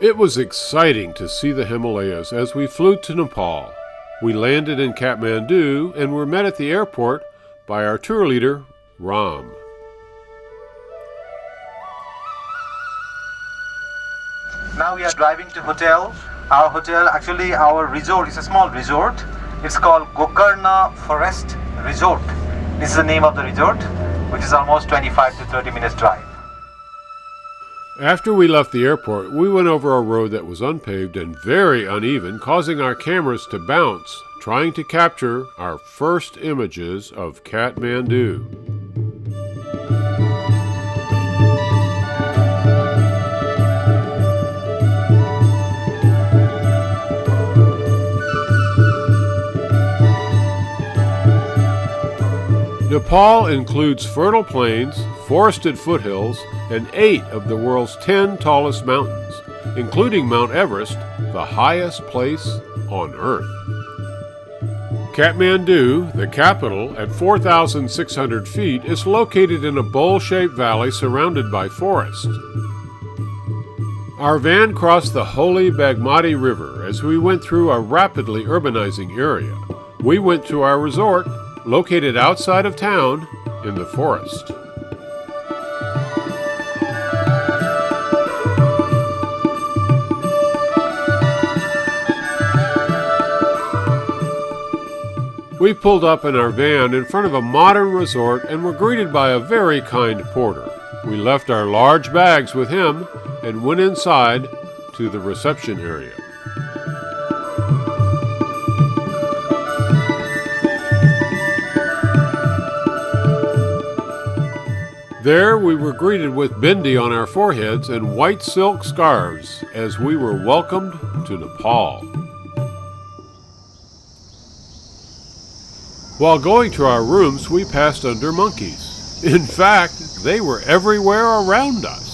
It was exciting to see the Himalayas as we flew to Nepal. We landed in Kathmandu and were met at the airport by our tour leader, Ram. Now we are driving to hotel. Our resort is a small resort. It's called Gokarna Forest Resort. This is the name of the resort, which is almost 25 to 30 minutes drive. After we left the airport, we went over a road that was unpaved and very uneven, causing our cameras to bounce, trying to capture our first images of Kathmandu. Nepal includes fertile plains, forested foothills, and 8 of the world's 10 tallest mountains, including Mount Everest, the highest place on Earth. Kathmandu, the capital, at 4,600 feet, is located in a bowl-shaped valley surrounded by forest. Our van crossed the holy Bagmati River as we went through a rapidly urbanizing area. We went to our resort, located outside of town in the forest. We pulled up in our van in front of a modern resort and were greeted by a very kind porter. We left our large bags with him and went inside to the reception area. There we were greeted with bindi on our foreheads and white silk scarves as we were welcomed to Nepal. While going to our rooms, we passed under monkeys. In fact, they were everywhere around us.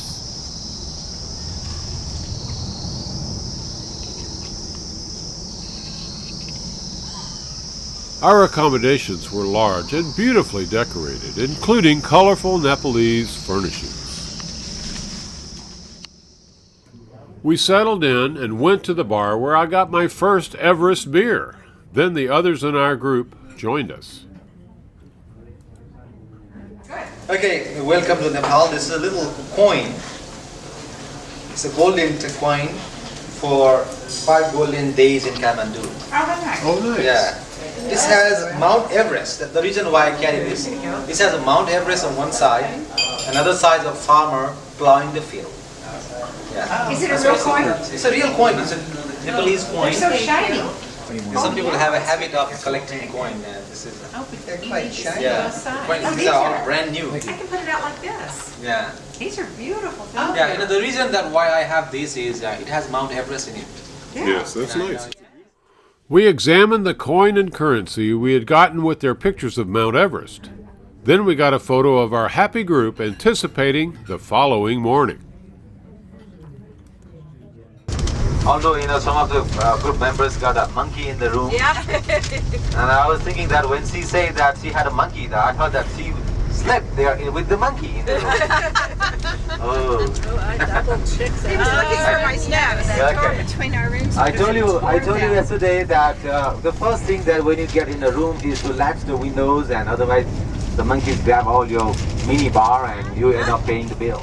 Our accommodations were large and beautifully decorated, including colorful Nepalese furnishings. We settled in and went to the bar where I got my first Everest beer. Then the others in our group joined us. Okay, welcome to Nepal. This is a little coin. It's a golden coin for 5 golden days in Kathmandu. Oh, that's nice. Oh, nice. Yeah. This has Mount Everest. The reason why I carry this has a Mount Everest on one side, another side of farmer plowing the field. Yeah. Is it a real coin? It's a real coin. It's a Nepalese coin. They're so shiny. Some people have a habit of collecting coin. This is. They're quite shiny. Yeah. These are all brand new. I can put it out like this. Yeah. These are beautiful. Yeah. The reason that why I have this is it has Mount Everest in it. Yeah. Yes, that's nice. We examined the coin and currency we had gotten with their pictures of Mount Everest. Then we got a photo of our happy group anticipating the following morning. Although, some of the group members got a monkey in the room. Yeah. And I was thinking that when she said that she had a monkey, I thought that she slept there with the monkey in the room. Oh. I double checked that. He was looking for my snaps. Okay. Between our rooms. I told you yesterday that the first thing that when you get in a room is to latch the windows, and otherwise the monkeys grab all your mini bar and you end up paying the bill.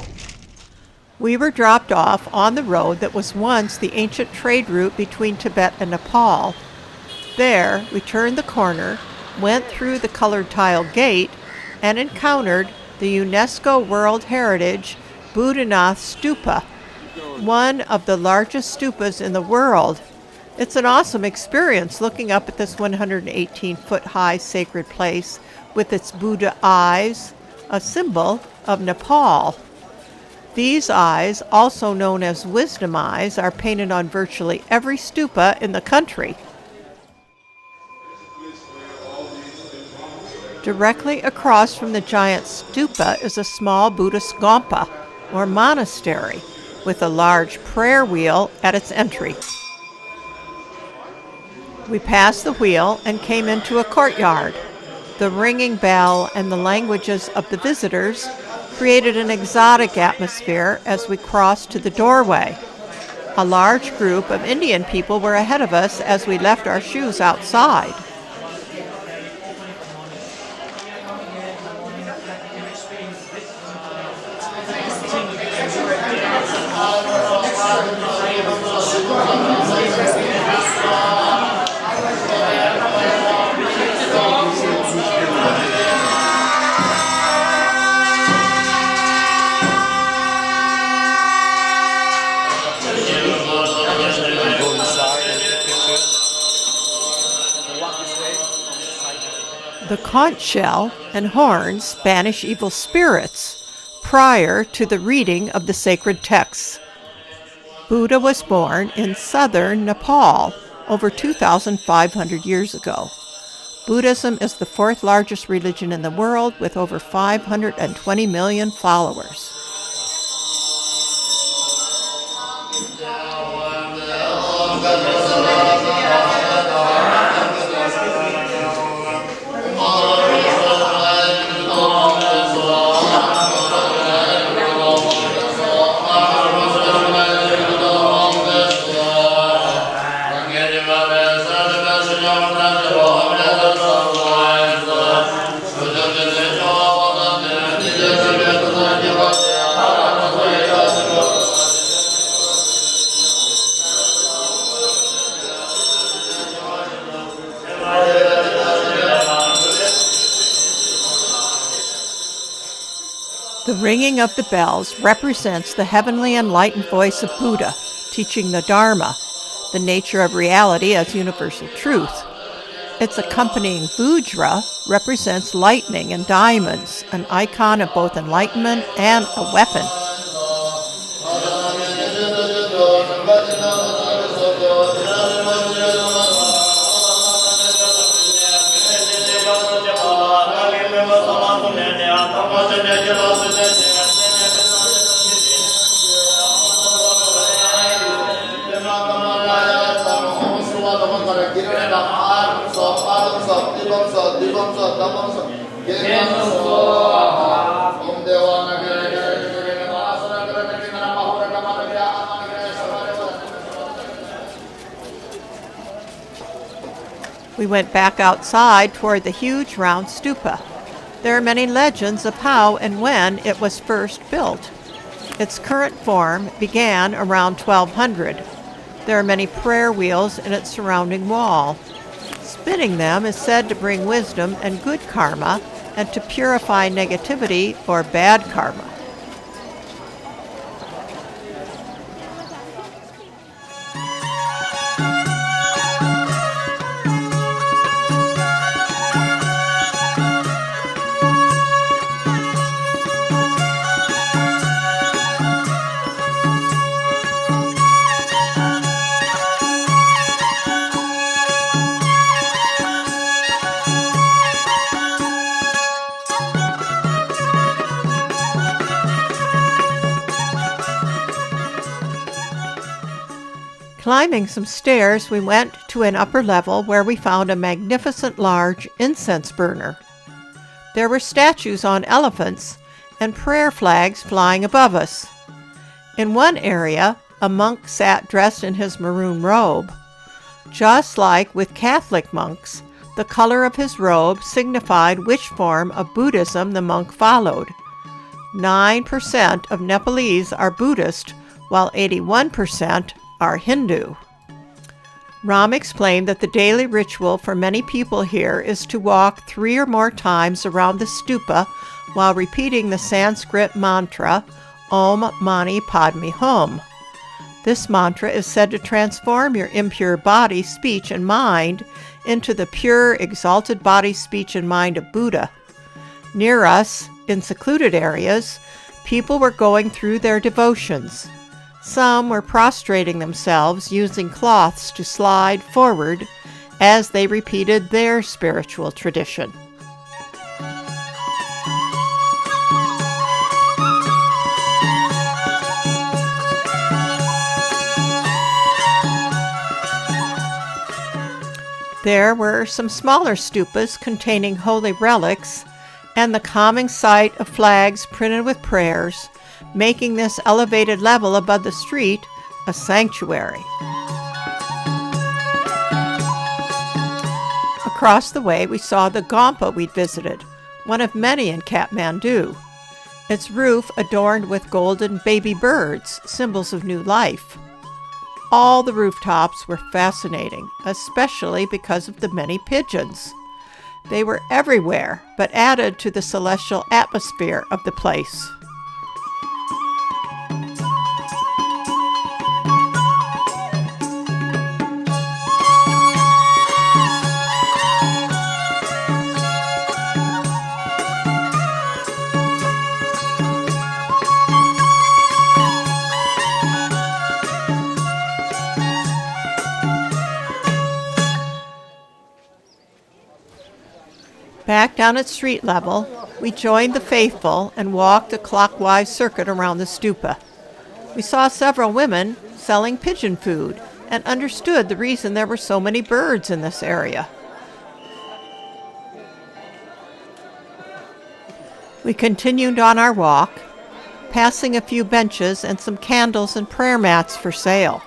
We were dropped off on the road that was once the ancient trade route between Tibet and Nepal. There, we turned the corner, went through the colored tile gate, and encountered the UNESCO World Heritage Boudhanath Stupa, one of the largest stupas in the world. It's an awesome experience looking up at this 118-foot-high sacred place with its Buddha eyes, a symbol of Nepal. These eyes, also known as wisdom eyes, are painted on virtually every stupa in the country. Directly across from the giant stupa is a small Buddhist Gompa, or monastery, with a large prayer wheel at its entry. We passed the wheel and came into a courtyard. The ringing bell and the languages of the visitors created an exotic atmosphere as we crossed to the doorway. A large group of Indian people were ahead of us as we left our shoes outside. The conch shell and horns banish evil spirits prior to the reading of the sacred texts. Buddha was born in southern Nepal over 2,500 years ago. Buddhism is the fourth largest religion in the world with over 520 million followers. The ringing of the bells represents the heavenly enlightened voice of Buddha, teaching the Dharma, the nature of reality as universal truth. Its accompanying Vajra represents lightning and diamonds, an icon of both enlightenment and a weapon. We went back outside toward the huge round stupa. There are many legends of how and when it was first built. Its current form began around 1200. There are many prayer wheels in its surrounding wall. Spinning them is said to bring wisdom and good karma and to purify negativity or bad karma. Climbing some stairs, we went to an upper level where we found a magnificent large incense burner. There were statues on elephants and prayer flags flying above us. In one area, a monk sat dressed in his maroon robe. Just like with Catholic monks, the color of his robe signified which form of Buddhism the monk followed. 9% of Nepalese are Buddhist, while 81% are Hindu. Ram explained that the daily ritual for many people here is to walk 3 or more times around the stupa while repeating the Sanskrit mantra Om Mani Padme Hum. This mantra is said to transform your impure body, speech, and mind into the pure, exalted body, speech, and mind of Buddha. Near us, in secluded areas, people were going through their devotions. Some were prostrating themselves using cloths to slide forward as they repeated their spiritual tradition. There were some smaller stupas containing holy relics and the calming sight of flags printed with prayers, making this elevated level above the street a sanctuary. Across the way, we saw the Gompa we'd visited, one of many in Kathmandu. Its roof adorned with golden baby birds, symbols of new life. All the rooftops were fascinating, especially because of the many pigeons. They were everywhere, but added to the celestial atmosphere of the place. Back down at street level, we joined the faithful and walked a clockwise circuit around the stupa. We saw several women selling pigeon food and understood the reason there were so many birds in this area. We continued on our walk, passing a few benches and some candles and prayer mats for sale.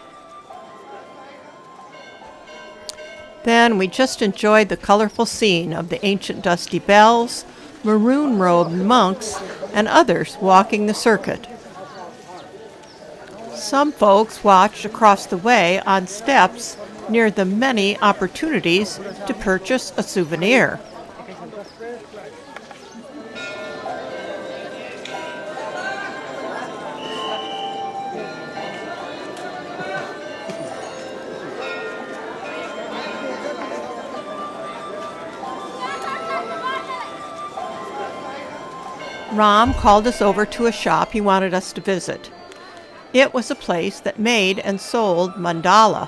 Then we just enjoyed the colorful scene of the ancient dusty bells, maroon-robed monks, and others walking the circuit. Some folks watched across the way on steps near the many opportunities to purchase a souvenir. Ram called us over to a shop he wanted us to visit. It was a place that made and sold mandala.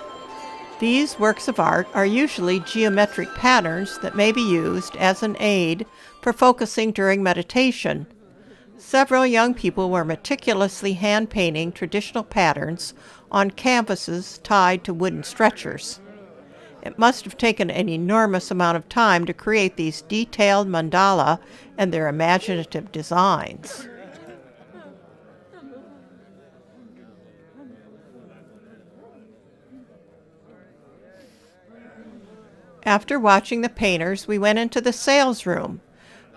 These works of art are usually geometric patterns that may be used as an aid for focusing during meditation. Several young people were meticulously hand-painting traditional patterns on canvases tied to wooden stretchers. It must have taken an enormous amount of time to create these detailed mandala and their imaginative designs. After watching the painters, we went into the sales room.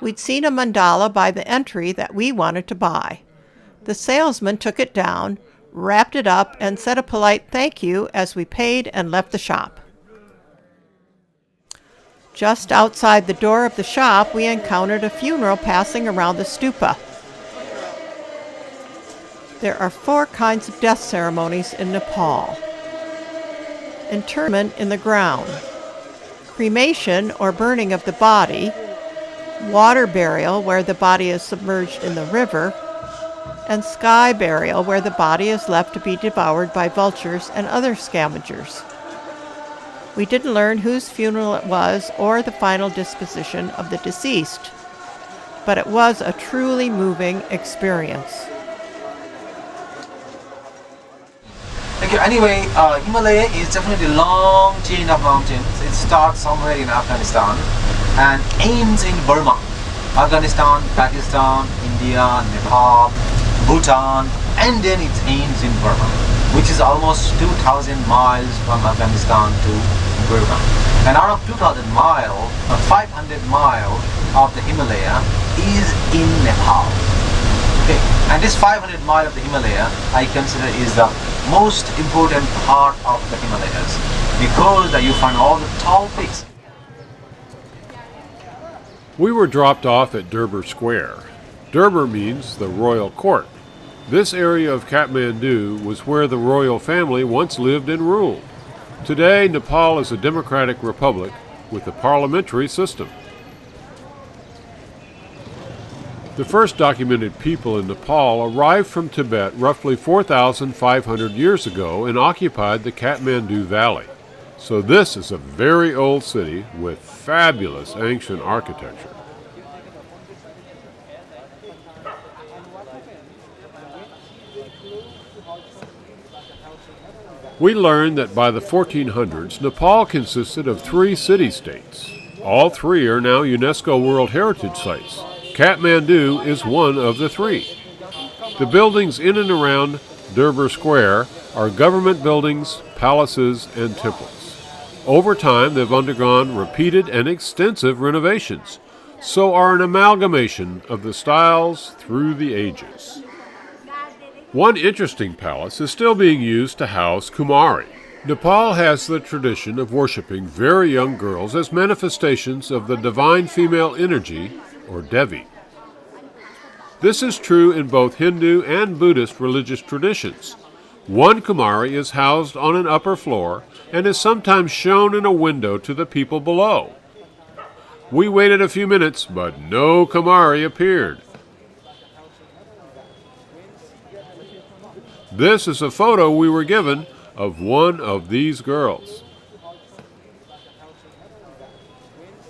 We'd seen a mandala by the entry that we wanted to buy. The salesman took it down, wrapped it up, and said a polite thank you as we paid and left the shop. Just outside the door of the shop, we encountered a funeral passing around the stupa. There are 4 kinds of death ceremonies in Nepal. Interment in the ground, cremation or burning of the body, water burial where the body is submerged in the river, and sky burial where the body is left to be devoured by vultures and other scavengers. We didn't learn whose funeral it was or the final disposition of the deceased, but it was a truly moving experience. Thank you. Anyway, Himalaya is definitely a long chain of mountains. It starts somewhere in Afghanistan and ends in Burma. Afghanistan, Pakistan, India, Nepal, Bhutan, and then it ends in Burma, which is almost 2,000 miles from Afghanistan to Burma. And out of 2,000 miles, 500 miles of the Himalaya is in Nepal. Okay, and this 500 miles of the Himalaya I consider is the most important part of the Himalayas because you find all the tall peaks. We were dropped off at Durbar Square. Durbar means the royal court. This area of Kathmandu was where the royal family once lived and ruled. Today, Nepal is a democratic republic with a parliamentary system. The first documented people in Nepal arrived from Tibet roughly 4,500 years ago and occupied the Kathmandu Valley. So this is a very old city with fabulous ancient architecture. We learned that by the 1400s, Nepal consisted of 3 city-states. All 3 are now UNESCO World Heritage Sites. Kathmandu is one of the 3. The buildings in and around Durbar Square are government buildings, palaces, and temples. Over time, they've undergone repeated and extensive renovations, so are an amalgamation of the styles through the ages. One interesting palace is still being used to house Kumari. Nepal has the tradition of worshiping very young girls as manifestations of the divine female energy, or Devi. This is true in both Hindu and Buddhist religious traditions. One Kumari is housed on an upper floor and is sometimes shown in a window to the people below. We waited a few minutes, but no Kumari appeared. This is a photo we were given of one of these girls.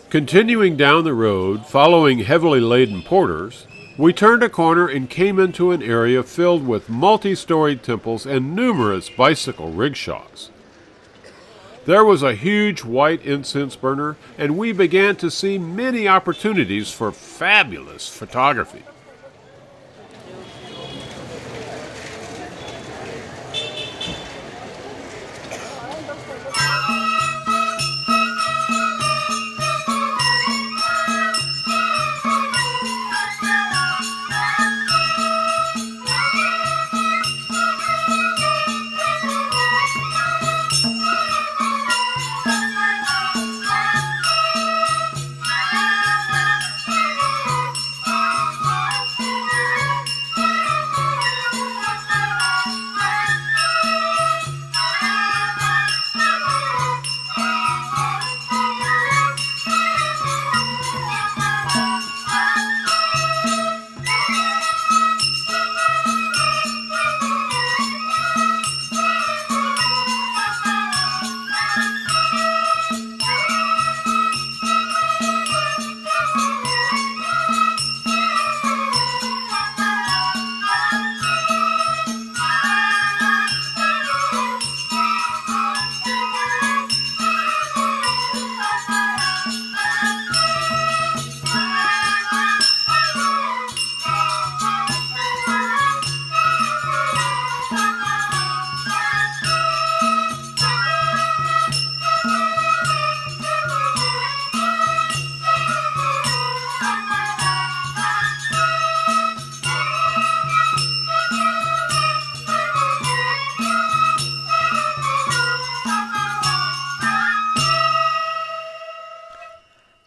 Continuing down the road, following heavily laden porters, we turned a corner and came into an area filled with multi-storied temples and numerous bicycle rickshaws. There was a huge white incense burner, and we began to see many opportunities for fabulous photography.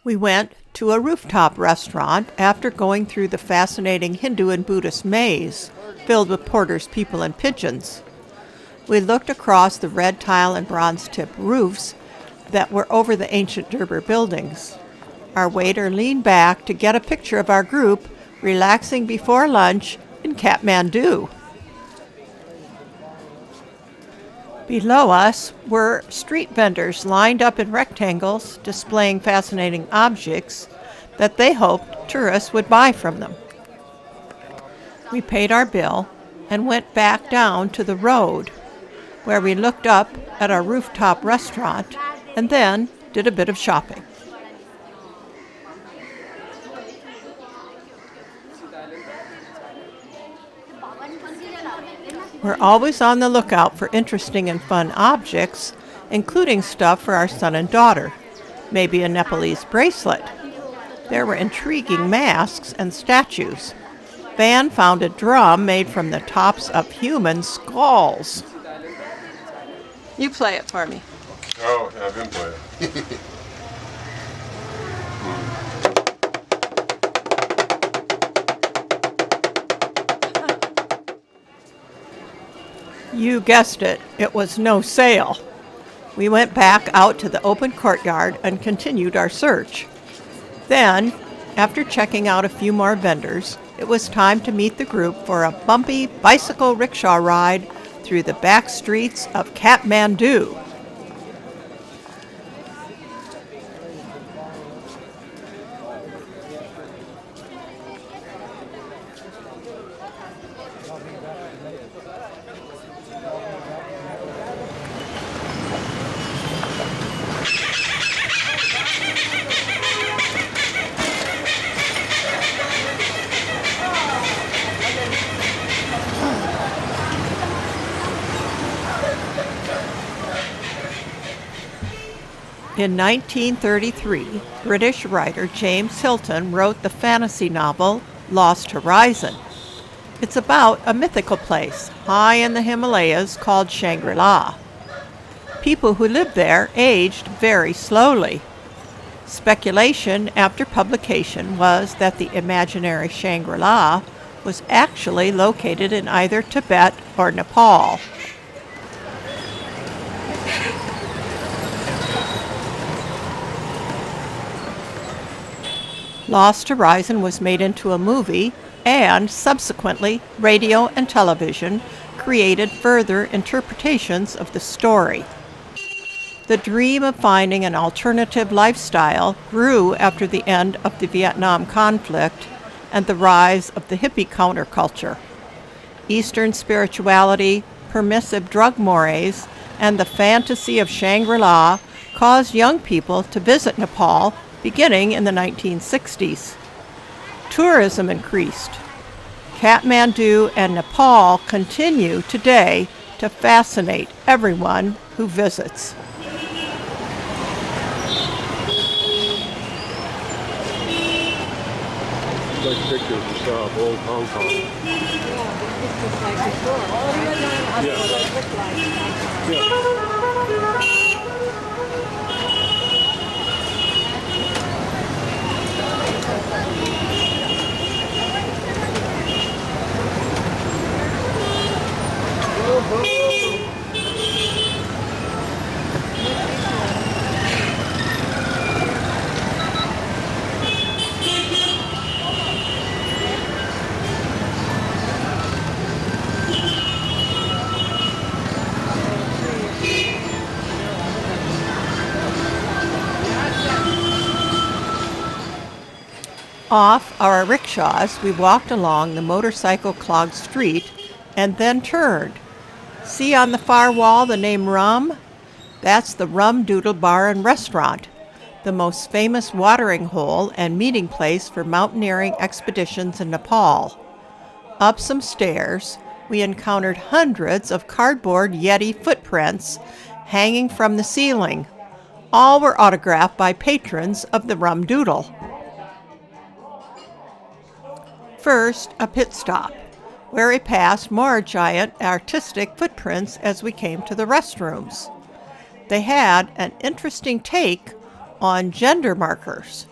We went to a rooftop restaurant after going through the fascinating Hindu and Buddhist maze filled with porters, people, and pigeons. We looked across the red tile and bronze tip roofs that were over the ancient Durbar buildings. Our waiter leaned back to get a picture of our group relaxing before lunch in Kathmandu. Below us were street vendors lined up in rectangles displaying fascinating objects that they hoped tourists would buy from them. We paid our bill and went back down to the road, where we looked up at our rooftop restaurant and then did a bit of shopping. We're always on the lookout for interesting and fun objects, including stuff for our son and daughter, maybe a Nepalese bracelet. There were intriguing masks and statues. Van found a drum made from the tops of human skulls. You play it for me. Oh, yeah, I've been playing. You guessed it, it was no sale. We went back out to the open courtyard and continued our search. Then, after checking out a few more vendors, it was time to meet the group for a bumpy bicycle rickshaw ride through the back streets of Kathmandu. In 1933, British writer James Hilton wrote the fantasy novel Lost Horizon. It's about a mythical place high in the Himalayas called Shangri-La. People who lived there aged very slowly. Speculation after publication was that the imaginary Shangri-La was actually located in either Tibet or Nepal. Lost Horizon was made into a movie, and subsequently radio and television created further interpretations of the story. The dream of finding an alternative lifestyle grew after the end of the Vietnam conflict and the rise of the hippie counterculture. Eastern spirituality, permissive drug mores, and the fantasy of Shangri-La caused young people to visit Nepal beginning in the 1960s. Tourism increased. Kathmandu and Nepal continue today to fascinate everyone who visits. Like pictures and stuff, old Hong Kong. It's just like before. Off our rickshaws, we walked along the motorcycle-clogged street and then turned. See on the far wall the name Rum? That's the Rum Doodle Bar and Restaurant, the most famous watering hole and meeting place for mountaineering expeditions in Nepal. Up some stairs, we encountered hundreds of cardboard Yeti footprints hanging from the ceiling. All were autographed by patrons of the Rum Doodle. First, a pit stop, where we passed more giant artistic footprints as we came to the restrooms. They had an interesting take on gender markers.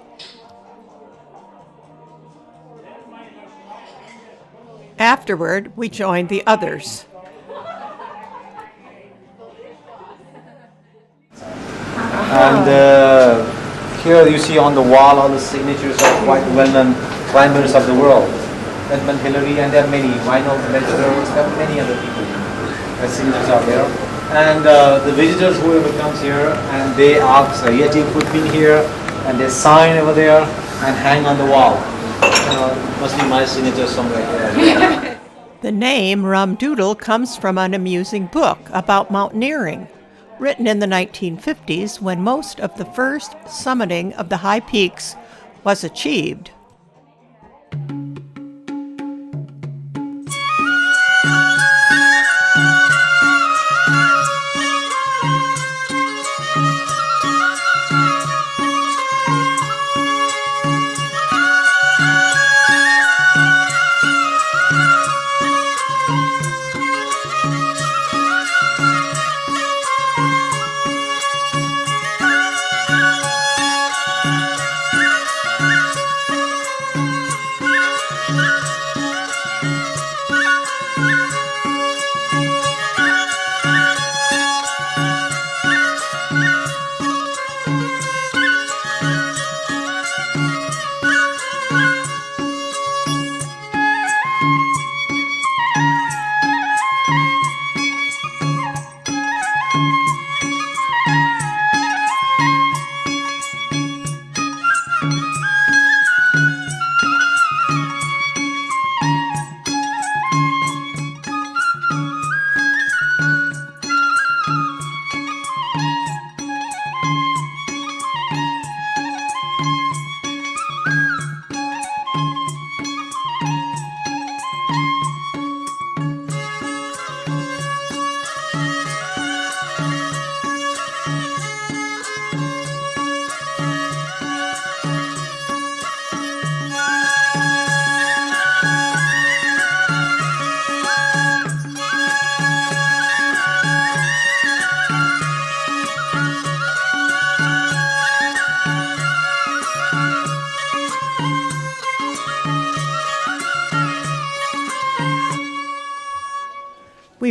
Afterward, we joined the others. And here you see on the wall all the signatures of quite well-known climbers of the world. Edmund Hillary, and there are many, Reinhold Messner, there are many other people. The signatures are there. And the visitors, whoever comes here, and they ask a Yeti footprint here, and they sign over there and hang on the wall. Must be my signature somewhere here. The name Rum Doodle comes from an amusing book about mountaineering, written in the 1950s when most of the first summiting of the high peaks was achieved.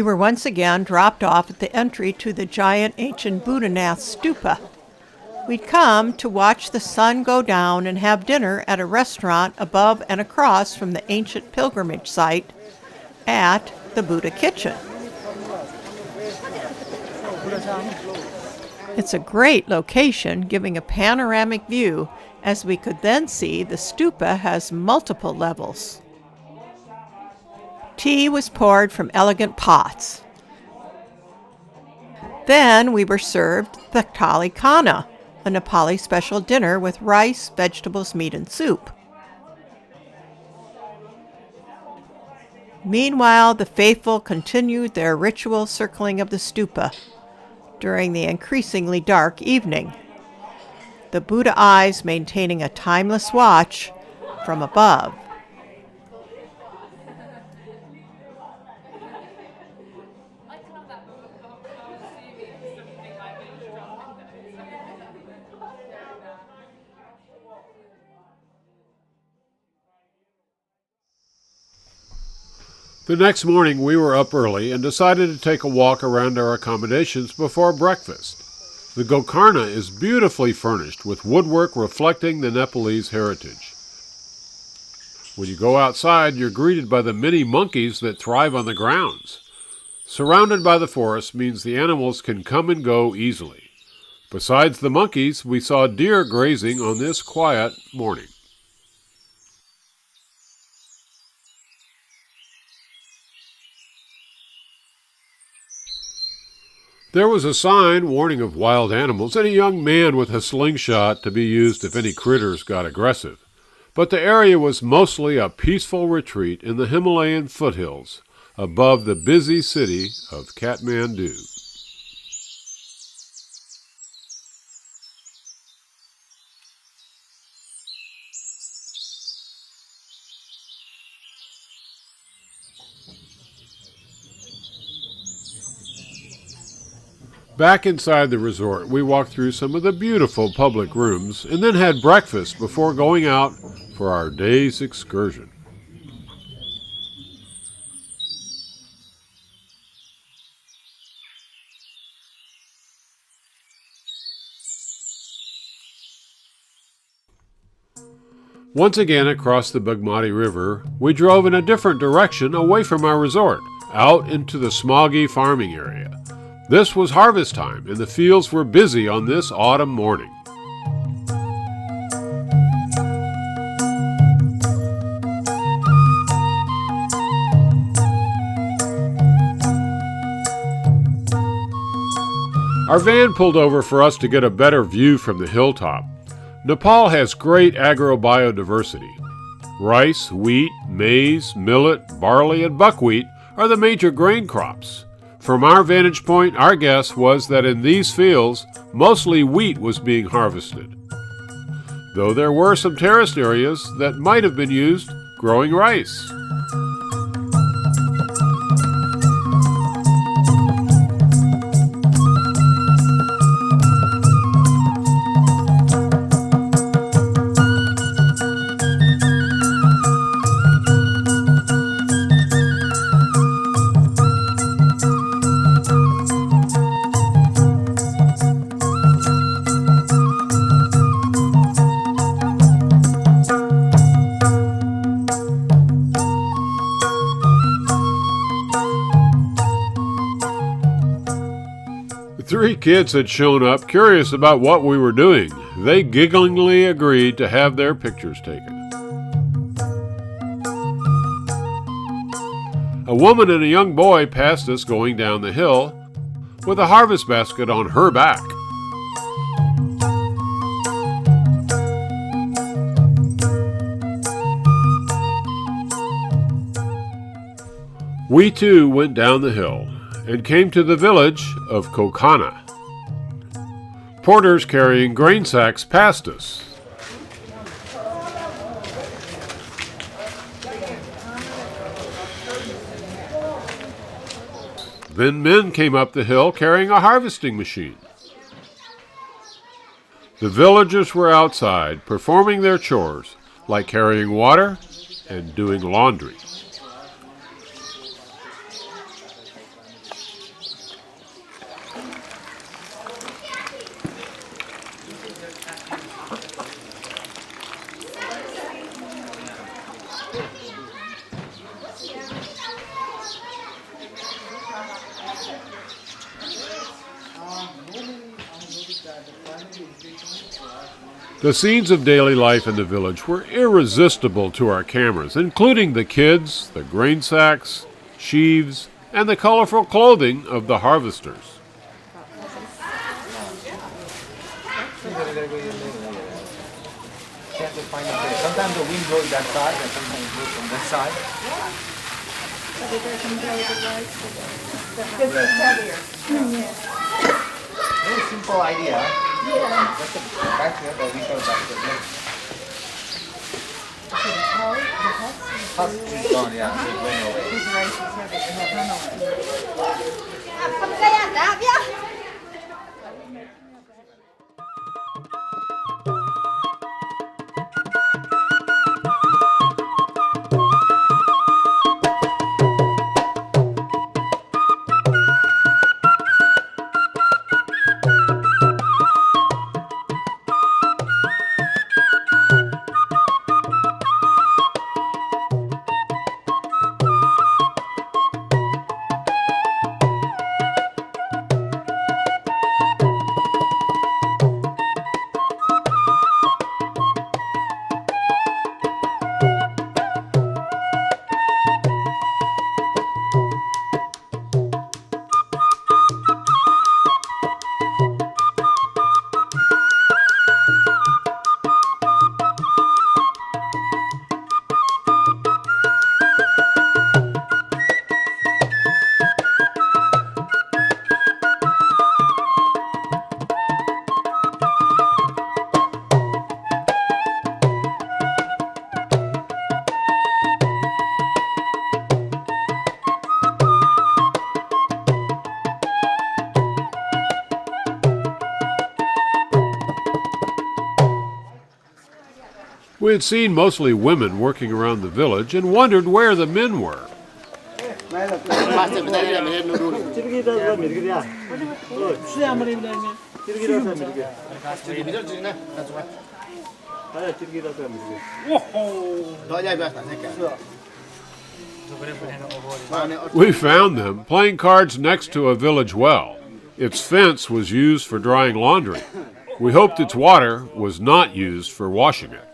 We were once again dropped off at the entry to the giant ancient Boudhanath Stupa. We'd come to watch the sun go down and have dinner at a restaurant above and across from the ancient pilgrimage site at the Buddha Kitchen. It's a great location, giving a panoramic view, as we could then see the stupa has multiple levels. Tea was poured from elegant pots. Then we were served thali khana, a Nepali special dinner with rice, vegetables, meat, and soup. Meanwhile, the faithful continued their ritual circling of the stupa during the increasingly dark evening, the Buddha eyes maintaining a timeless watch from above. The next morning we were up early and decided to take a walk around our accommodations before breakfast. The Gokarna is beautifully furnished with woodwork reflecting the Nepalese heritage. When you go outside, you're greeted by the many monkeys that thrive on the grounds. Surrounded by the forest means the animals can come and go easily. Besides the monkeys, we saw deer grazing on this quiet morning. There was a sign warning of wild animals and a young man with a slingshot to be used if any critters got aggressive. But the area was mostly a peaceful retreat in the Himalayan foothills above the busy city of Kathmandu. Back inside the resort, we walked through some of the beautiful public rooms and then had breakfast before going out for our day's excursion. Once again across the Bagmati River, we drove in a different direction away from our resort, out into the smoggy farming area. This was harvest time, and the fields were busy on this autumn morning. Our van pulled over for us to get a better view from the hilltop. Nepal has great agrobiodiversity. Rice, wheat, maize, millet, barley, and buckwheat are the major grain crops. From our vantage point, our guess was that in these fields, mostly wheat was being harvested, though there were some terraced areas that might have been used growing rice. Three kids had shown up, curious about what we were doing. They gigglingly agreed to have their pictures taken. A woman and a young boy passed us going down the hill with a harvest basket on her back. We too went down the hill and came to the village of Kokana. Porters carrying grain sacks passed us. Then men came up the hill carrying a harvesting machine. The villagers were outside performing their chores, like carrying water and doing laundry. The scenes of daily life in the village were irresistible to our cameras, including the kids, the grain sacks, sheaves, and the colorful clothing of the harvesters. Sometimes the wind blows that side and sometimes it blows from that side. Very simple idea. Yeah. Just a basket, the winter basket. Husk is gone, yeah. It went away. We had seen mostly women working around the village and wondered where the men were. We found them playing cards next to a village well. Its fence was used for drying laundry. We hoped its water was not used for washing it.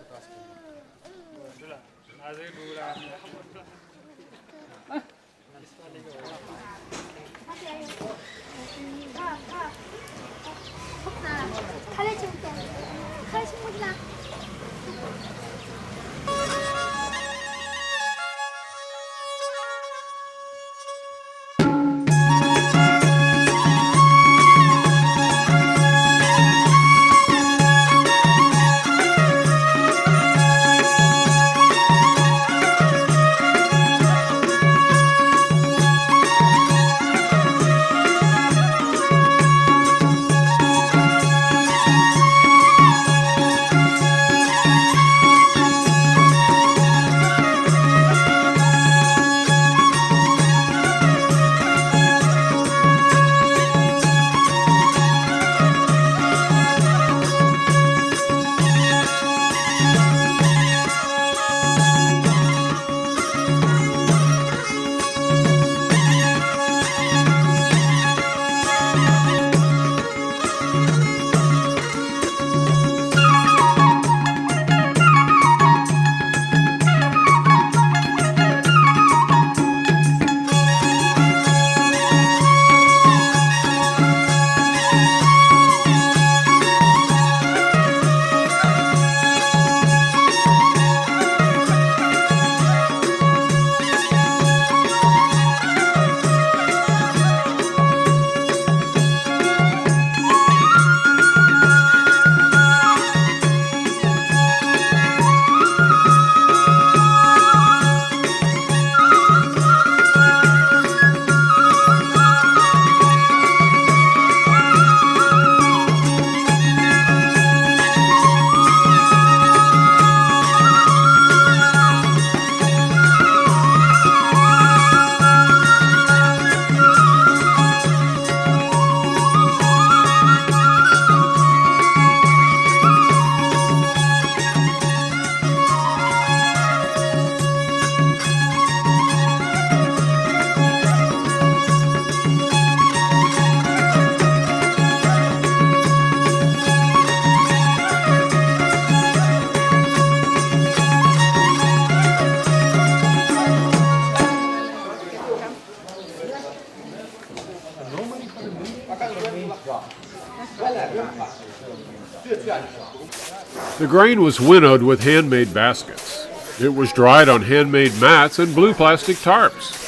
The grain was winnowed with handmade baskets. It was dried on handmade mats and blue plastic tarps.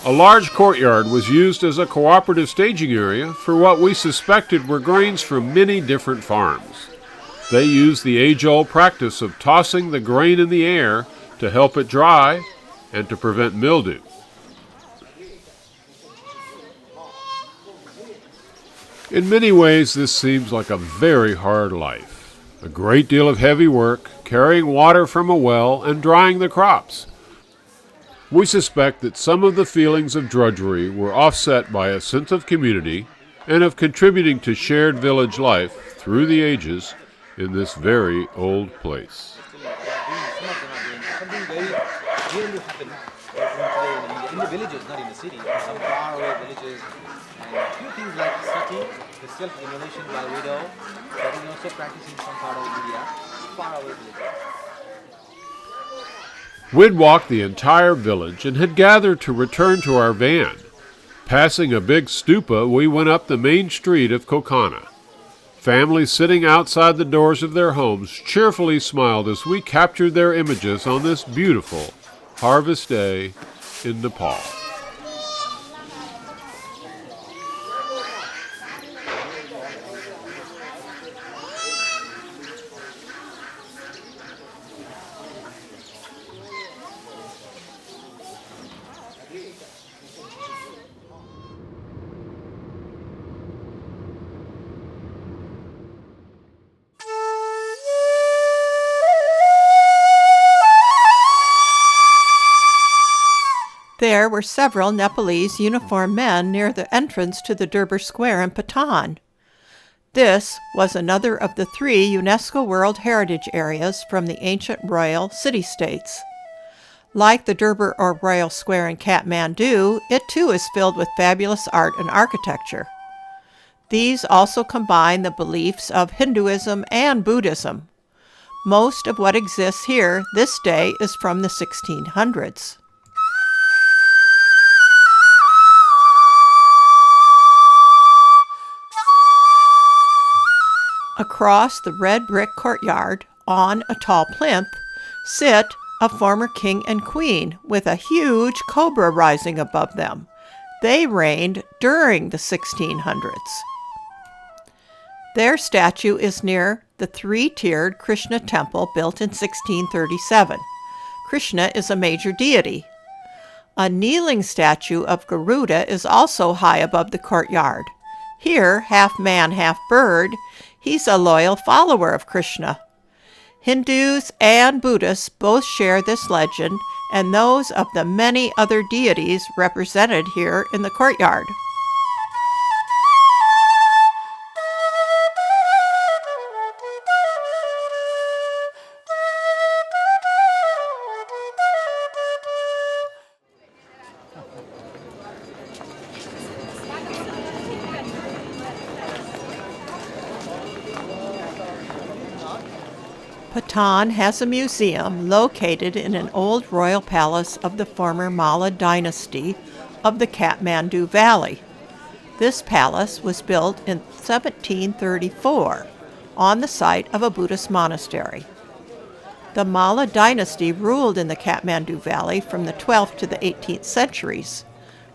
A large courtyard was used as a cooperative staging area for what we suspected were grains from many different farms. They used the age-old practice of tossing the grain in the air to help it dry and to prevent mildew. In many ways, this seems like a very hard life. A great deal of heavy work, carrying water from a well and drying the crops. We suspect that some of the feelings of drudgery were offset by a sense of community and of contributing to shared village life through the ages in this very old place. Something very really happened in the villages, not in the city. Some faraway villages, and a few things like sati, the self-immolation by widow, that is also practiced in some part of India, faraway villages. We'd walked the entire village and had gathered to return to our van. Passing a big stupa, we went up the main street of Kokana. Families sitting outside the doors of their homes cheerfully smiled as we captured their images on this beautiful harvest day in Nepal. There were several Nepalese uniformed men near the entrance to the Durbar Square in Patan. This was another of the 3 UNESCO World Heritage Areas from the ancient royal city-states. Like the Durbar or Royal Square in Kathmandu, it too is filled with fabulous art and architecture. These also combine the beliefs of Hinduism and Buddhism. Most of what exists here this day is from the 1600s. Across the red brick courtyard, on a tall plinth, sit a former king and queen with a huge cobra rising above them. They reigned during the 1600s. Their statue is near the 3-tiered Krishna temple built in 1637. Krishna is a major deity. A kneeling statue of Garuda is also high above the courtyard. Here, half man, half bird, he's a loyal follower of Krishna. Hindus and Buddhists both share this legend and those of the many other deities represented here in the courtyard. Patan has a museum located in an old royal palace of the former Malla dynasty of the Kathmandu Valley. This palace was built in 1734 on the site of a Buddhist monastery. The Malla dynasty ruled in the Kathmandu Valley from the 12th to the 18th centuries.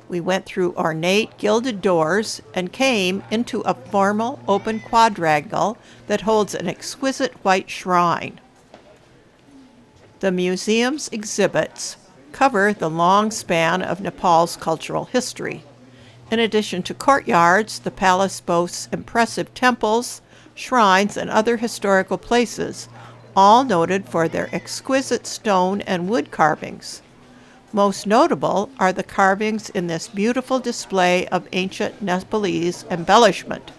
We went through ornate gilded doors and came into a formal open quadrangle that holds an exquisite white shrine. The museum's exhibits cover the long span of Nepal's cultural history. In addition to courtyards, the palace boasts impressive temples, shrines, and other historical places, all noted for their exquisite stone and wood carvings. Most notable are the carvings in this beautiful display of ancient Nepalese embellishment.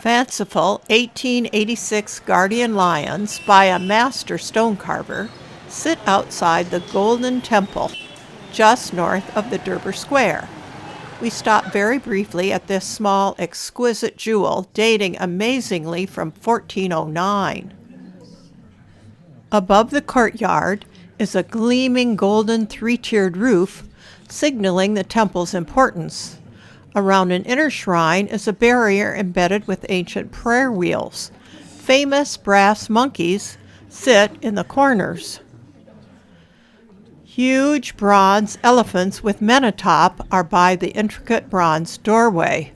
Fanciful 1886 guardian lions by a master stone carver sit outside the Golden Temple, just north of the Durbar Square. We stopped very briefly at this small, exquisite jewel dating amazingly from 1409. Above the courtyard is a gleaming golden three-tiered roof, signaling the temple's importance. Around an inner shrine is a barrier embedded with ancient prayer wheels. Famous brass monkeys sit in the corners. Huge bronze elephants with men atop are by the intricate bronze doorway.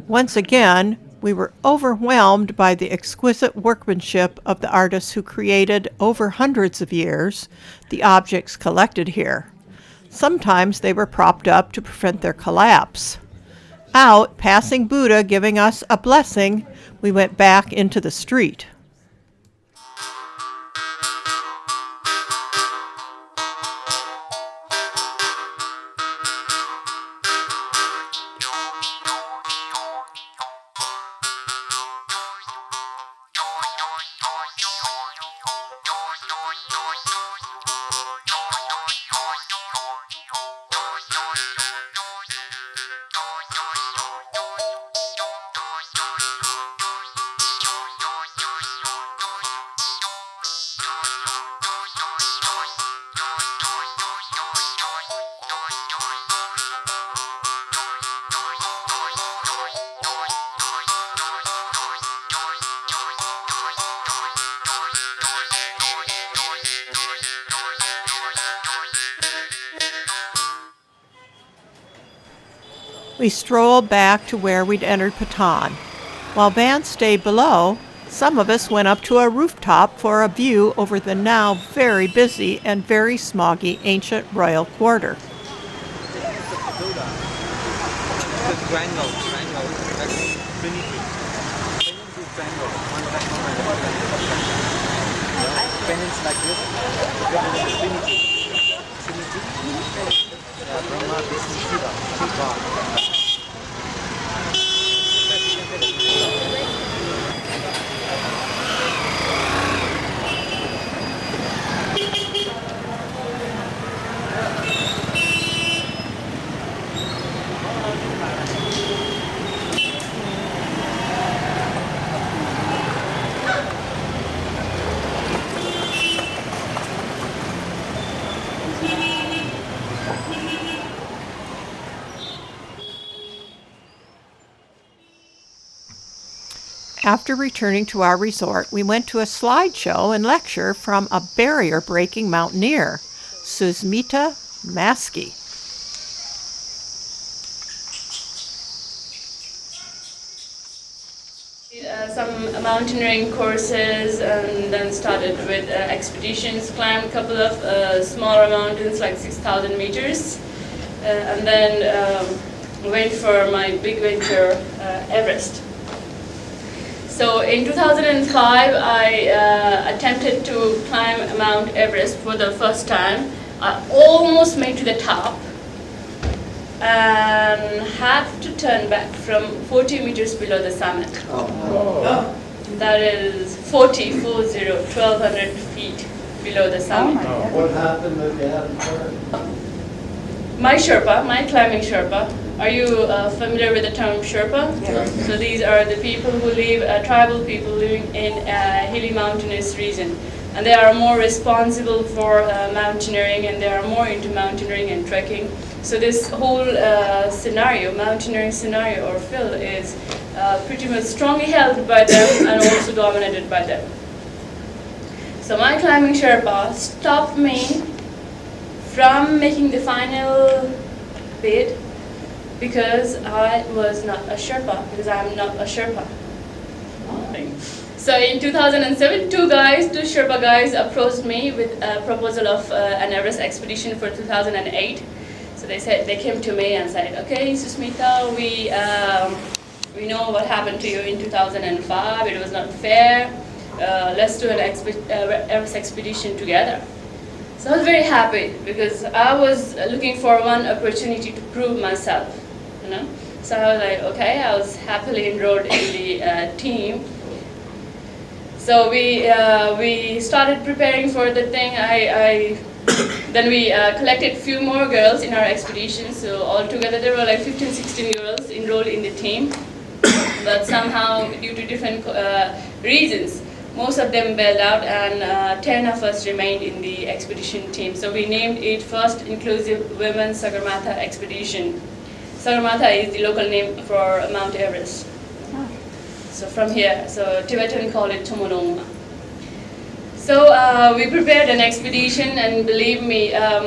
Once again, we were overwhelmed by the exquisite workmanship of the artists who created, over hundreds of years, the objects collected here. Sometimes they were propped up to prevent their collapse. Out, passing Buddha giving us a blessing, we went back into the street. We strolled back to where we'd entered Patan. While bands stayed below, some of us went up to a rooftop for a view over the now very busy and very smoggy ancient royal quarter. After returning to our resort, we went to a slideshow and lecture from a barrier-breaking mountaineer, Susmita Maski. Some mountaineering courses and then started with expeditions, climbed a couple of smaller mountains like 6,000 meters and then went for my big venture, Everest. So in 2005 I attempted to climb Mount Everest for the first time. I almost made to the top and had to turn back from 40 meters below the summit. Oh. That is 1,200 feet below the summit. Oh, what happened if you hadn't turned? My Sherpa, my climbing Sherpa. Are you familiar with the term Sherpa? Yes. So these are the people who live, tribal people living in hilly mountainous region. And they are more responsible for mountaineering, and they are more into mountaineering and trekking. So this whole scenario, mountaineering scenario or field is pretty much strongly held by them and also dominated by them. So my climbing Sherpa stopped me from making the final bid because I was not a Sherpa, because I am not a Sherpa. So in 2007, two Sherpa guys approached me with a proposal of an Everest expedition for 2008. So they came to me and said, okay, Susmita, we know what happened to you in 2005, it was not fair, let's do an Everest expedition together. So I was very happy because I was looking for one opportunity to prove myself, you know. So I was like, okay, I was happily enrolled in the team. So we started preparing for the thing. Then we collected few more girls in our expedition. So altogether there were like 15, 16 girls enrolled in the team. But somehow, due to different reasons, most of them bailed out, and 10 of us remained in the expedition team. So we named it First Inclusive Women's Sagarmatha Expedition. Sagarmatha is the local name for Mount Everest. So from here, so Tibetan call it Tumonong. So we prepared an expedition, and believe me, I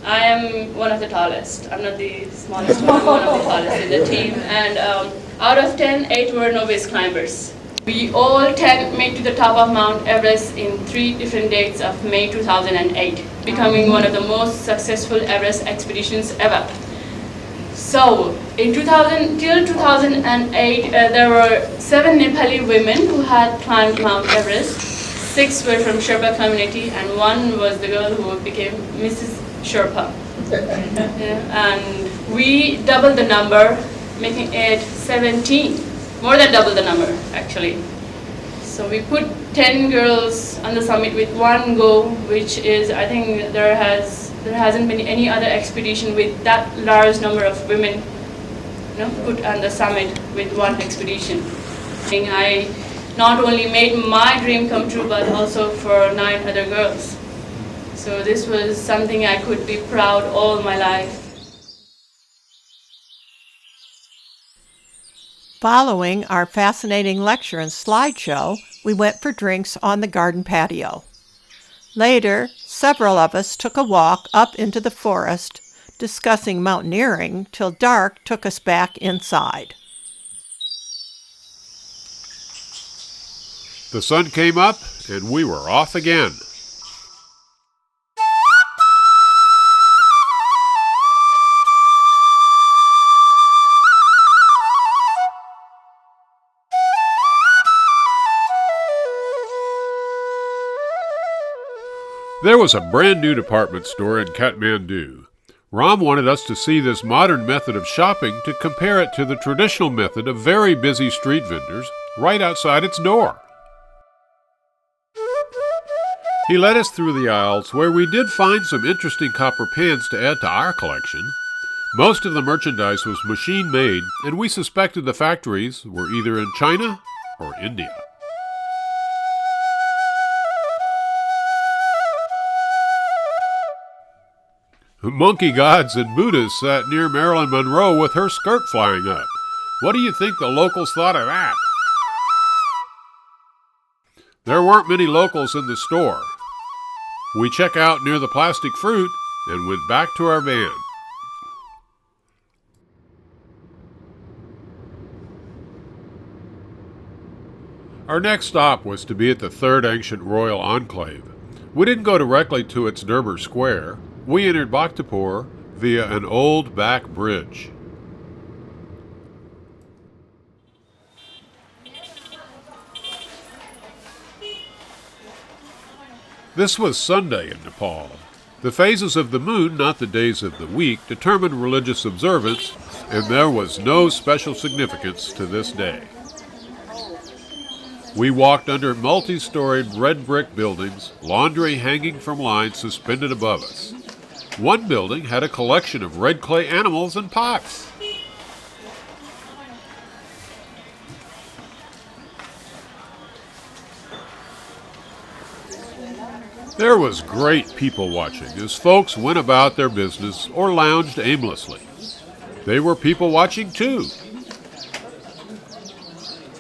am one of the tallest. I'm not the smallest one, I'm one of the tallest in the team. And out of 10, 8 were novice climbers. We all 10 made to the top of Mount Everest in 3 different dates of May 2008, becoming one of the most successful Everest expeditions ever. So, in till 2008, there were 7 Nepali women who had climbed Mount Everest. 6 were from Sherpa community, and 1 was the girl who became Mrs. Sherpa. And we doubled the number, making it 17. More than double the number, actually. So we put 10 girls on the summit with one go, which is, I think there hasn't been any other expedition with that large number of women, put on the summit with one expedition. I not only made my dream come true, but also for 9 other girls. So this was something I could be proud all my life. Following our fascinating lecture and slideshow, we went for drinks on the garden patio. Later, several of us took a walk up into the forest, discussing mountaineering till dark took us back inside. The sun came up, and we were off again. There was a brand new department store in Kathmandu. Ram wanted us to see this modern method of shopping to compare it to the traditional method of very busy street vendors right outside its door. He led us through the aisles where we did find some interesting copper pans to add to our collection. Most of the merchandise was machine-made, and we suspected the factories were either in China or India. Monkey gods and Buddhists sat near Marilyn Monroe with her skirt flying up. What do you think the locals thought of that? There weren't many locals in the store. We checked out near the plastic fruit and went back to our van. Our next stop was to be at the third ancient royal enclave. We didn't go directly to its Durbar Square. We entered Bhaktapur via an old back bridge. This was Sunday in Nepal. The phases of the moon, not the days of the week, determined religious observance, and there was no special significance to this day. We walked under multi-storied red brick buildings, laundry hanging from lines suspended above us. One building had a collection of red clay animals and pots. There was great people watching as folks went about their business or lounged aimlessly. They were people watching too.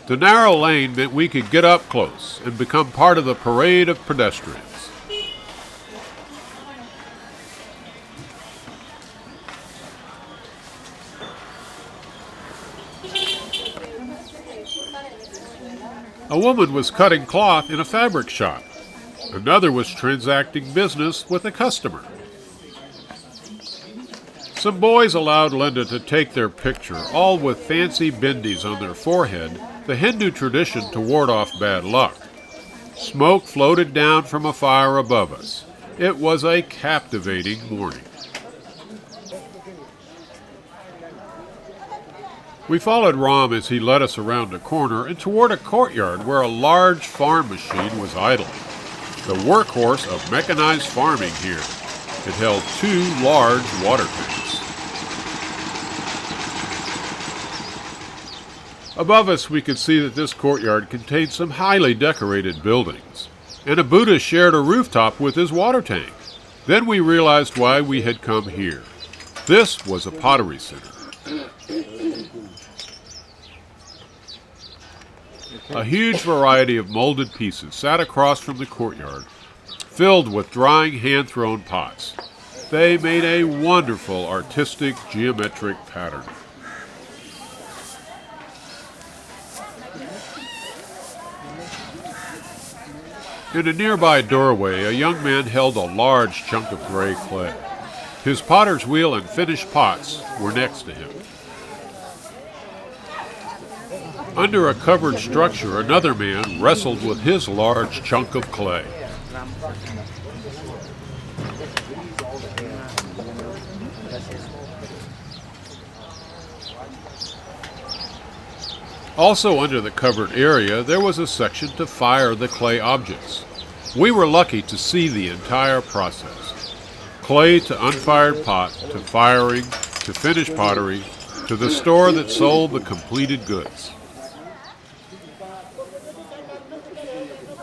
The narrow lane meant we could get up close and become part of the parade of pedestrians. A woman was cutting cloth in a fabric shop. Another was transacting business with a customer. Some boys allowed Linda to take their picture, all with fancy bindis on their forehead, the Hindu tradition to ward off bad luck. Smoke floated down from a fire above us. It was a captivating morning. We followed Ram as he led us around a corner and toward a courtyard where a large farm machine was idling. The workhorse of mechanized farming here. It held 2 large water tanks. Above us we could see that this courtyard contained some highly decorated buildings, and a Buddha shared a rooftop with his water tank. Then we realized why we had come here. This was a pottery center. A huge variety of molded pieces sat across from the courtyard, filled with drying hand-thrown pots. They made a wonderful artistic geometric pattern. In a nearby doorway, a young man held a large chunk of gray clay. His potter's wheel and finished pots were next to him. Under a covered structure, another man wrestled with his large chunk of clay. Also under the covered area, there was a section to fire the clay objects. We were lucky to see the entire process. Clay to unfired pot, to firing, to finished pottery, to the store that sold the completed goods.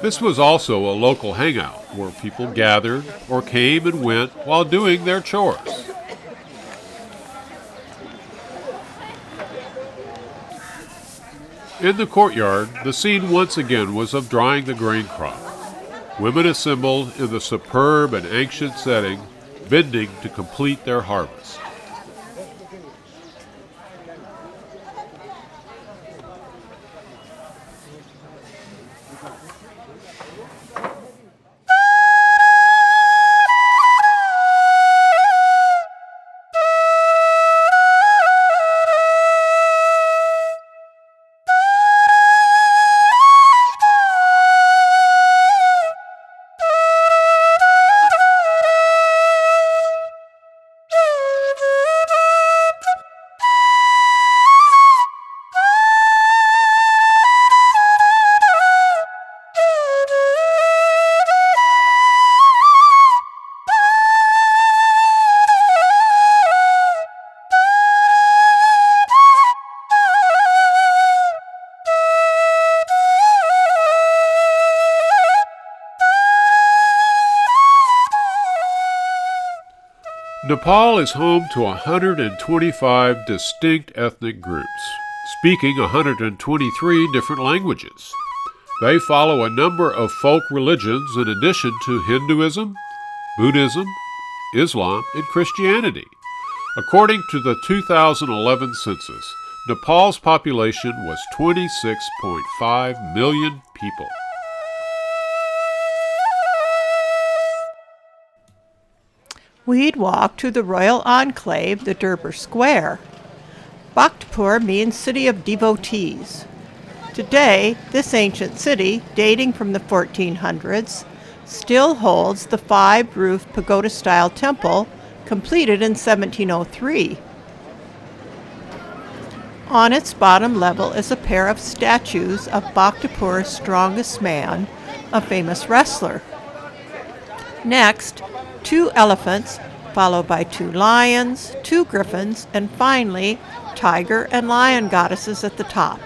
This was also a local hangout where people gathered or came and went while doing their chores. In the courtyard, the scene once again was of drying the grain crop. Women assembled in the superb and ancient setting, bending to complete their harvest. Nepal is home to 125 distinct ethnic groups, speaking 123 different languages. They follow a number of folk religions in addition to Hinduism, Buddhism, Islam, and Christianity. According to the 2011 census, Nepal's population was 26.5 million people. We'd walk to the royal enclave, the Durbar Square. Bhaktapur means city of devotees. Today, this ancient city, dating from the 1400s, still holds the 5-roofed pagoda-style temple completed in 1703. On its bottom level is a pair of statues of Bhaktapur's strongest man, a famous wrestler. Next, 2 elephants, followed by 2 lions, 2 griffins, and finally, tiger and lion goddesses at the top.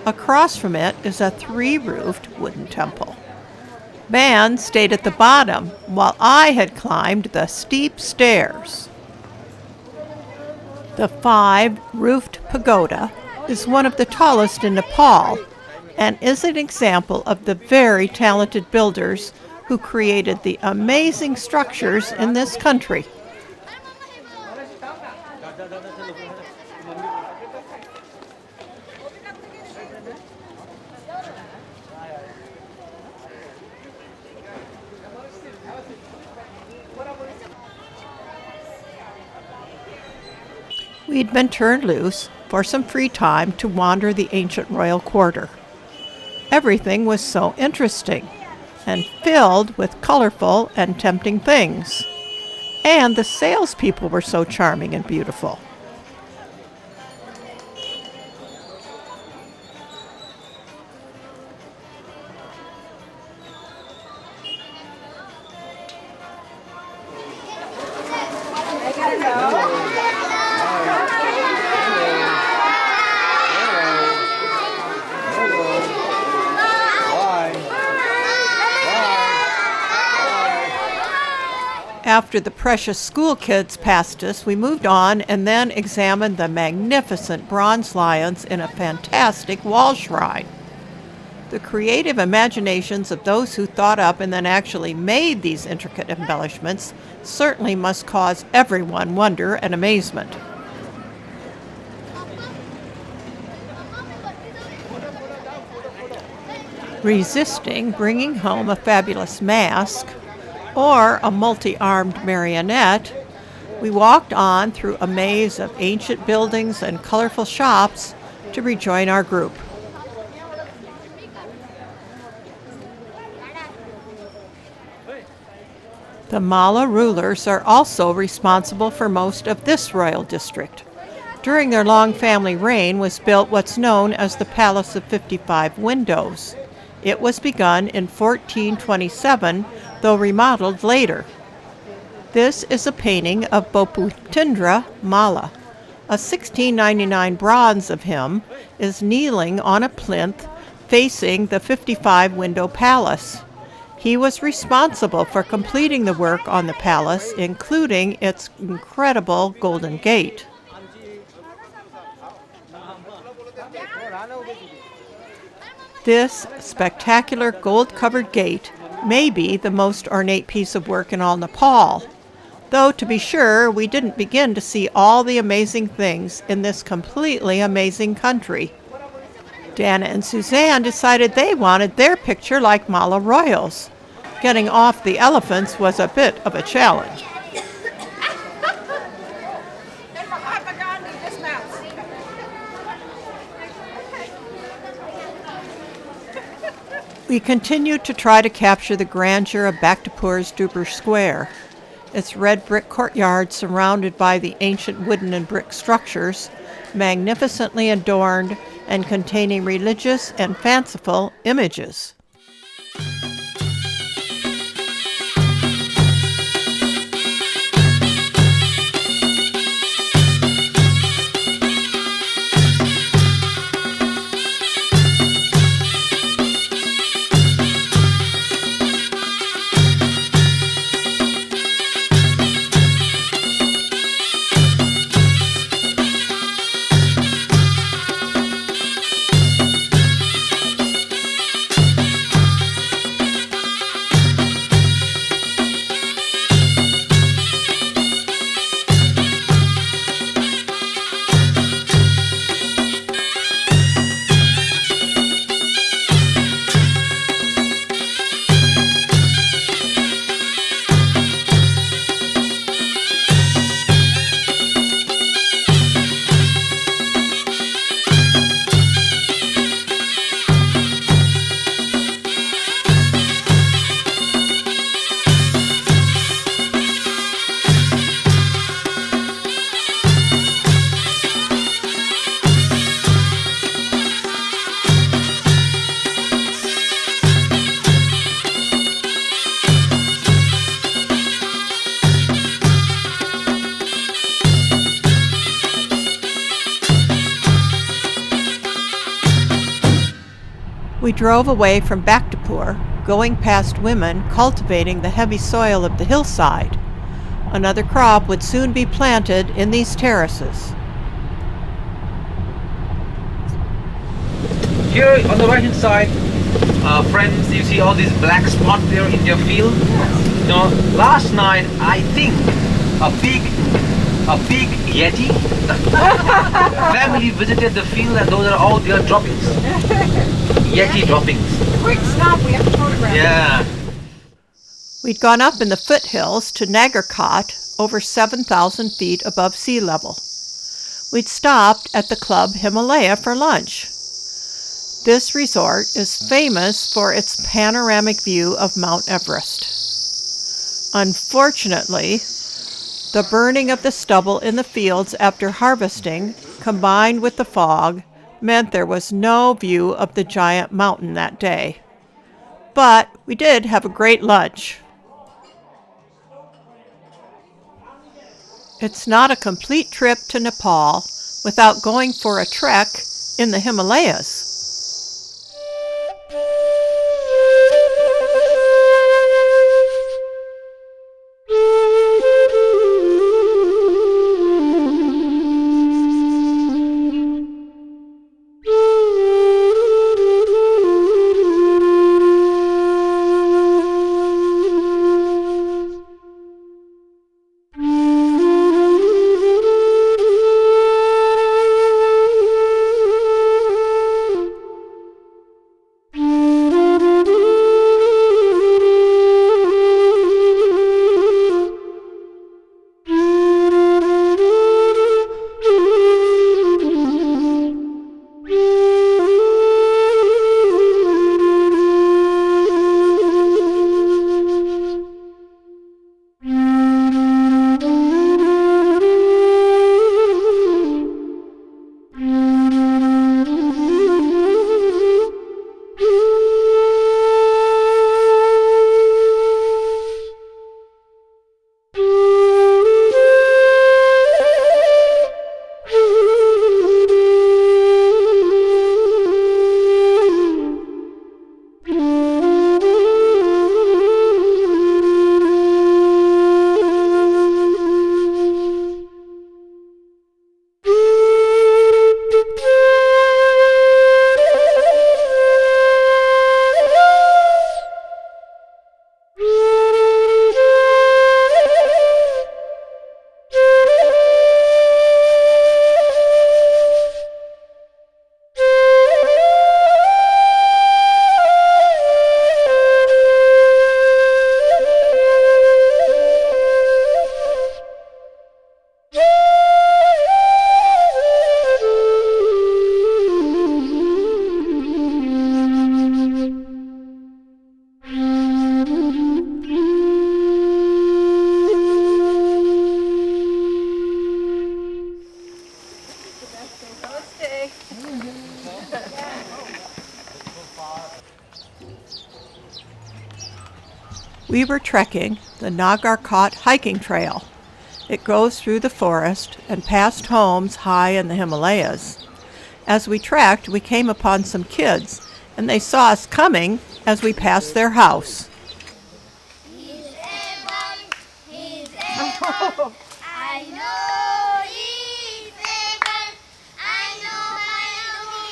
Across from it is a 3-roofed wooden temple. Man stayed at the bottom while I had climbed the steep stairs. The 5-roofed pagoda is one of the tallest in Nepal and is an example of the very talented builders who created the amazing structures in this country. We'd been turned loose for some free time to wander the ancient royal quarter. Everything was so interesting and filled with colorful and tempting things. And the salespeople were so charming and beautiful. After the precious school kids passed us, we moved on and then examined the magnificent bronze lions in a fantastic wall shrine. The creative imaginations of those who thought up and then actually made these intricate embellishments certainly must cause everyone wonder and amazement. Resisting bringing home a fabulous mask or a multi-armed marionette, we walked on through a maze of ancient buildings and colorful shops to rejoin our group. The Malla rulers are also responsible for most of this royal district. During their long family reign was built what's known as the Palace of 55 Windows. It was begun in 1427, though remodeled later. This is a painting of Boputindra Malla. A 1699 bronze of him is kneeling on a plinth facing the 55-window palace. He was responsible for completing the work on the palace, including its incredible Golden Gate. This spectacular gold-covered gate may be the most ornate piece of work in all Nepal, though to be sure, we didn't begin to see all the amazing things in this completely amazing country. Dana and Suzanne decided they wanted their picture like Malla royals. Getting off the elephants was a bit of a challenge. We continued to try to capture the grandeur of Bhaktapur's Durbar Square. Its red brick courtyard surrounded by the ancient wooden and brick structures, magnificently adorned and containing religious and fanciful images. We drove away from Bhaktapur, going past women cultivating the heavy soil of the hillside. Another crop would soon be planted in these terraces. Here on the right hand side, friends, you see all these black spots there in their field. You know, last night I think a big yeti family visited the field, and those are all their droppings. Yeti droppings. Quick, stop, we have to photograph. Yeah. We'd gone up in the foothills to Nagarkot, over 7,000 feet above sea level. We'd stopped at the club Himalaya for lunch. This resort is famous for its panoramic view of Mount Everest. Unfortunately, the burning of the stubble in the fields after harvesting, combined with the fog, meant there was no view of the giant mountain that day. But we did have a great lunch. It's not a complete trip to Nepal without going for a trek in the Himalayas. We were trekking the Nagarkot hiking trail. It goes through the forest and past homes high in the Himalayas. As we trekked, we came upon some kids, and they saw us coming as we passed their house. He's able. I know he's able. I know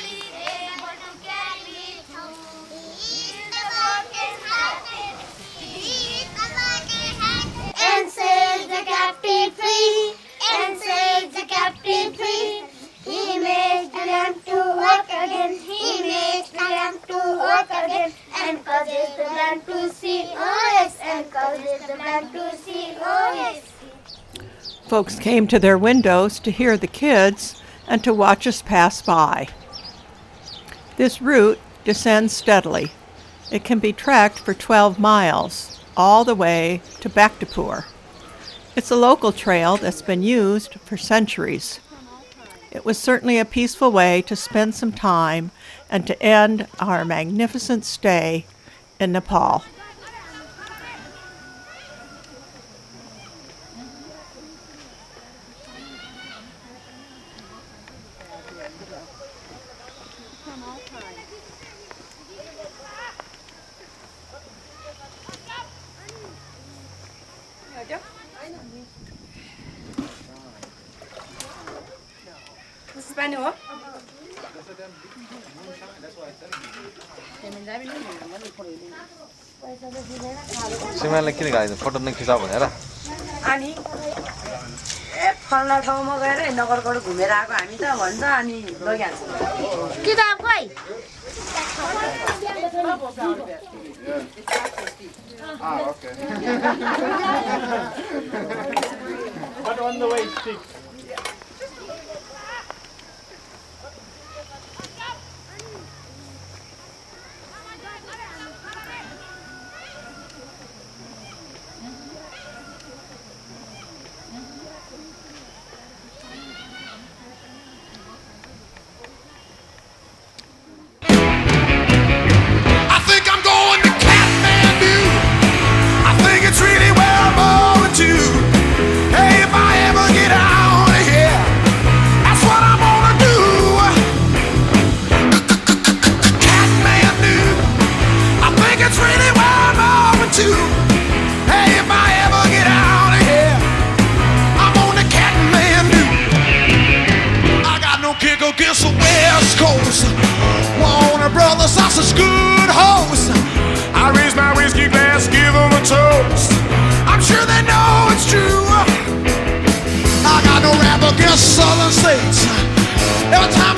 he's able to carry me through. He's the broken-hearted. He's the broken-hearted. And set the captive free. And set the captive free. He makes the lamp to walk again. He makes the lamp to walk again. And causes the lamp to see. Oh yes. And causes the lamp to see. Oh yes. Folks came to their windows to hear the kids and to watch us pass by. This route descends steadily. It can be trekked for 12 miles, all the way to Bhaktapur. It's a local trail that's been used for centuries. It was certainly a peaceful way to spend some time and to end our magnificent stay in Nepal. सिमाईलाई किन गाइदिनु photo नै खिचाउ भनेर अनि फल्ना ठाउँमा गएर नगरकोट घुमेर आएको हामी त भन्छ अनि लगिहाल्छ किताब खोइ But on the way, stick. I think I'm going to Kathmandu. I think it's really where I'm going to. Hey, if I ever get out of here, that's what I'm gonna do. Kathmandu. I think it's really where I'm going to. Hey, if I ever get out of here, I'm on to Kathmandu. I got no kick against the West Coast. Warner Brothers, sausage, good host. I raise my whiskey glass, give them a toast. I'm sure they know it's true. I got no rap against southern states. Every time